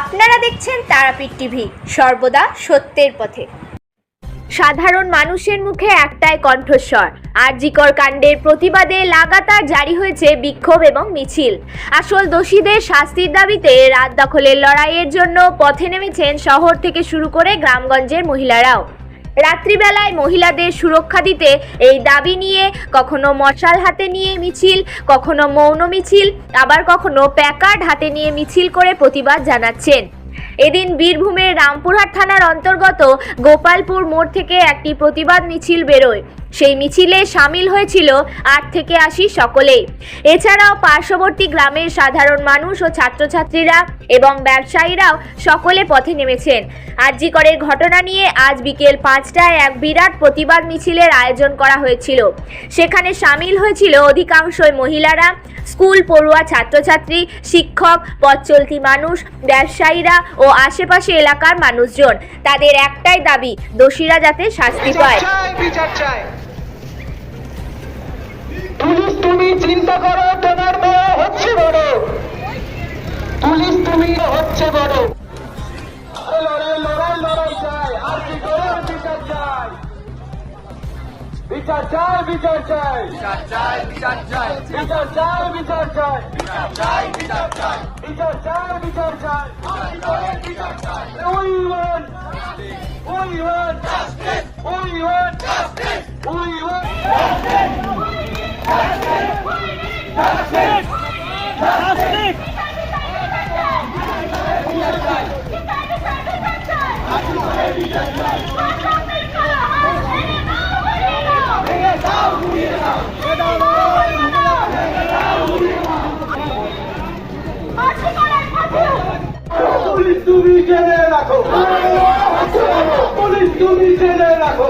আপনারা দেখছেন তারাপীঠ টিভি, সর্বদা সত্যের পথে। সাধারণ মানুষের মুখে একটাই কণ্ঠস্বর, আরজিকর কাণ্ডের প্রতিবাদে লাগাতার জারি হয়েছে বিক্ষোভ এবং মিছিল। আসল দোষীদের শাস্তির দাবিতে রাত দখলের লড়াইয়ের জন্য পথে নেমেছেন শহর থেকে শুরু করে গ্রামগঞ্জের মহিলারাও। রাত্রিবেলায় মহিলাদের সুরক্ষা দিতে এই দাবি নিয়ে কখনো মশাল হাতে নিয়ে মিছিল, কখনো মৌন মিছিল, আবার কখনো প্যাকার্ড হাতে নিয়ে মিছিল করে প্রতিবাদ জানাচ্ছেন। এদিন বীরভূমের রামপুরহাট থানার অন্তর্গত গোপালপুর মোড় থেকে একটি প্রতিবাদ মিছিল বেরোয়। সেই মিছিলে সামিল হয়েছিল 8 থেকে 80 সকলেই। এছাড়াও পার্শ্ববর্তী গ্রামের সাধারণ মানুষ ও ছাত্রছাত্রীরা এবং ব্যবসায়ীরাও সকলে পথে নেমেছেন। আরজিকরের ঘটনা নিয়ে আজ বিকেল 5টায় এক বিরাট প্রতিবাদ মিছিলের আয়োজন করা হয়েছিল। সেখানে সামিল হয়েছিল অধিকাংশই মহিলারা, স্কুল পড়ুয়া ছাত্রছাত্রী, শিক্ষক, পথচলতি মানুষ, ব্যবসায়ীরা ও আশেপাশে এলাকার মানুষজন। তাদের একটাই দাবি, দোষীরা যাতে শাস্তি পায়। পুলিশ তুমি চিন্তা করো, তোমার মেয়ে হচ্ছে বড়। পুলিশ তুমি হচ্ছে বড়। লড়াই লড়াই লড়াই চাই, আর কি করে বিচার চাই, বিচার চাই, বিচার চাই, বিচার চাই, বিচার চাই, বিচার চাই, বিচার চাই, বিচার চাই, বিচার চাই, বিচার চাই, বিচার চাই, বিচার চাই। We want justice, we want justice, we want justice, we want justice, justice, justice, police তুমি জেনে রাখো, পুলিশ তুমি জেনে রাখো,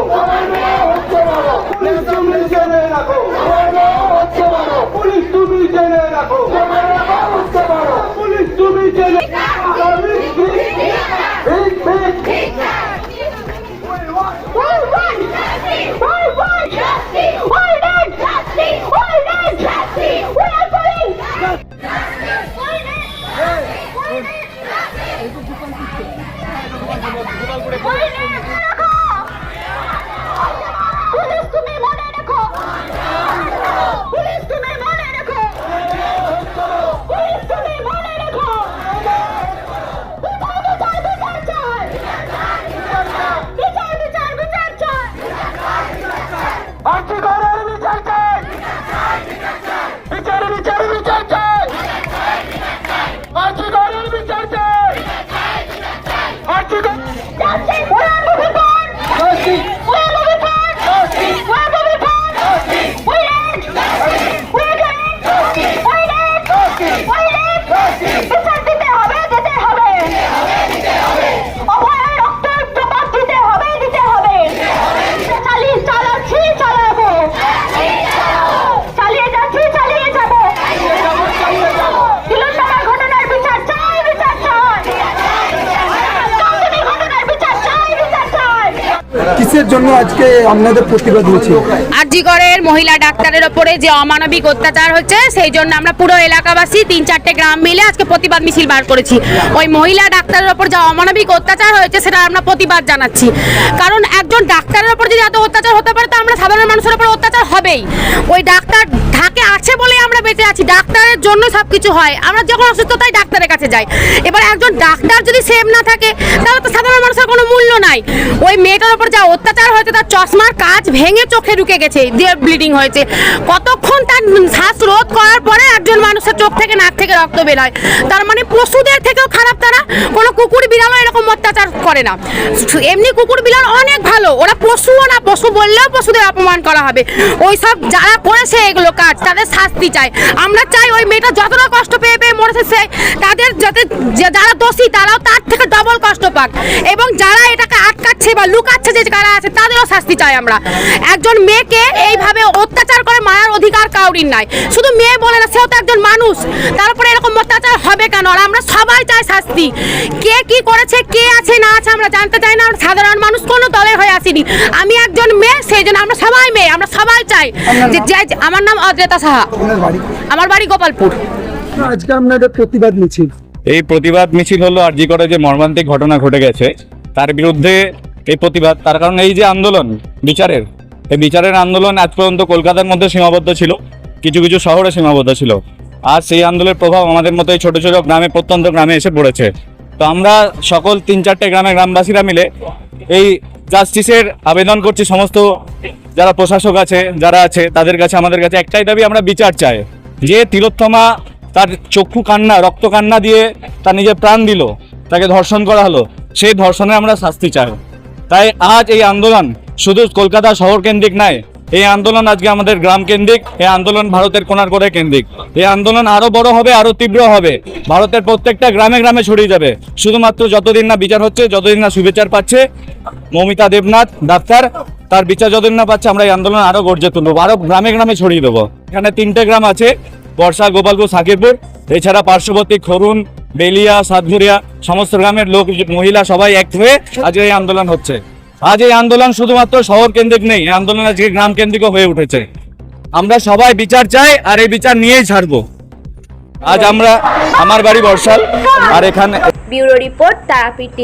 পুলিশ তুমি জেনে রাখো, পুলিশ তুমি জেনে রাখো, পুলিশ তুমি জেনে কিসের জন্য আজকে আপনাদের প্রতিবাদ হচ্ছে? আরজিকরের মহিলা ডাক্তারের ওপরে যে অমানবিক অত্যাচার হচ্ছে, সেই জন্য আমরা পুরো এলাকাবাসী 3-4টে গ্রাম মিলে আজকে প্রতিবাদ মিছিল বার করেছি। ওই মহিলা ডাক্তারের ওপর যে অমানবিক অত্যাচার হয়েছে সেটা আমরা প্রতিবাদ জানাচ্ছি। কারণ একজন ডাক্তারের ওপর যদি এত অত্যাচার হতে পারে, তো আমরা সাধারণ মানুষের ওপর অত্যাচার হবেই। ওই ডাক্তার ঢাকে আছে বলেই আমরা বেঁচে আছি, ডাক্তারের জন্য সব কিছু হয়। আমরা যখন অসুস্থতায় ডাক্তারের কাছে যাই। এবার একজন ডাক্তার যদি সেভ না থাকে, তাহলে তো সাধারণ মানুষের কোনো মূল্য নাই। ওই মেয়েটার ওপর যা অত্যাচার হয়েছে, তার চশমার কাঁচ ভেঙে চোখে ঢুকে গেছে, দিয়ে ব্লিডিং হয়েছে। কতক্ষণ তার শ্বাস রোধ করার পরে একজন মানুষের চোখ থেকে নাক থেকে রক্ত বের হয়। তার মানে পশুদের থেকেও খারাপ তারা। কোনো কুকুর বিড়ালও এরকম অত্যাচার করে না। এমনি কুকুর বিড়াল অনেক ভালো, ওরা পশুও না, পশু বললেও পশুদের অপমান করা হবে। ওই সব যারা করেছে এগুলো কাজ, তাদের শাস্তি চাই। আমরা চাই ওই মেয়েটা যতটা কষ্ট পেয়ে পেয়ে মরেছে, তাদের যাতে যারা দোষী তারাও তার থেকে ডবল কষ্ট পাক, এবং যারা এটাকে আটকাচ্ছে বা লুকাচ্ছে যে কারা আছে, তাদেরও শাস্তি চাই আমরা। একজন মেয়েকে এইভাবে অত্যাচার করে মারার অধিকার কাউরির নাই। শুধু মেয়ে বলে না, সেও তো একজন মানুষ। তারপরে এরকম অত্যাচার হবে কেন? আর আমরা সবাই চাই শাস্তি। কে কি করেছে, কে আছে না আছে আমরা জানতে চাই না। আমরা সাধারণ মানুষ কোনো দলের হয়ে আসিনি। আমি একজন মেয়ে, সেই জন্য আমরা সবাই মেয়ে, আমরা সবাই চাই যে আমার নাম অদ্রিতা সাহা, আমার বাড়ি গোপালপুর। আজকে আপনাদের প্রতিবাদ মিছিল, এই প্রতিবাদ মিছিল হলো আর জি করে যে মর্মান্তিক ঘটনা ঘটে গেছে তার বিরুদ্ধে এই প্রতিবাদ। তার কারণ এই যে আন্দোলন বিচারের, এই বিচারের আন্দোলন আজ পর্যন্ত কলকাতার মধ্যে সীমাবদ্ধ ছিল, কিছু কিছু শহরে সীমাবদ্ধ ছিল। আর সেই আন্দোলনের প্রভাব আমাদের মতো এই ছোট ছোট গ্রামে, প্রত্যন্ত গ্রামে এসে পড়েছে। তো আমরা সকল 3-4টে গ্রামবাসীরা মিলে এই জাস্টিসের আবেদন করছি। সমস্ত যারা প্রশাসক আছে, যারা আছে, তাদের কাছে, আমাদের কাছে একটাই দাবি, আমরা বিচার চাই। যে তিলোত্তমা তার চক্ষু কান্না, রক্ত কান্না দিয়ে তার নিজের প্রাণ দিল, তাকে ধর্ষণ করা হলো, সেই ধর্ষণে আমরা শাস্তি চাই। তাই আজ এই আন্দোলন শুধু কলকাতা শহর কেন্দ্রিক নয়, এই আন্দোলন আজকে আমাদের গ্রাম কেন্দ্রিক, এই আন্দোলন ভারতের কোনার কোনায় কেন্দ্রিক। এই আন্দোলন আরো বড় হবে, আরো তীব্র হবে, ভারতের প্রত্যেকটা গ্রামে গ্রামে ছড়িয়ে যাবে। শুধুমাত্র যতদিন না বিচার হচ্ছে, যতদিন না সুবিচার পাচ্ছে মমিতা দেবনাথ ডাক্তার, তার বিচার যতদিন না পাচ্ছে, আমরা এই আন্দোলন আরো গর্জে তুলবো, আরো গ্রামে গ্রামে ছড়িয়ে দেবো। এখানে 3টে গ্রাম আছে, বর্ষা, গোপালপুর, সাকিরপুর, এছাড়া পার্শ্ববর্তী খরুন, বেলিয়া, সাতঘরিয়া, সমস্ত গ্রামের লোক, মহিলা সবাই এক হয়ে আজকে এই আন্দোলন হচ্ছে। আজ এই আন্দোলন শুধুমাত্র শহর কেন্দ্রিক নেই, এই আন্দোলন আজকে গ্রাম কেন্দ্রিক হয়ে উঠেছে। আমরা সবাই বিচার চাই আর এই বিচার নিয়েই ছাড়বো। আজ আমার বাড়ি বর্ষাল, আর এখানে ব্যুরো রিপোর্ট, তারাপীঠ।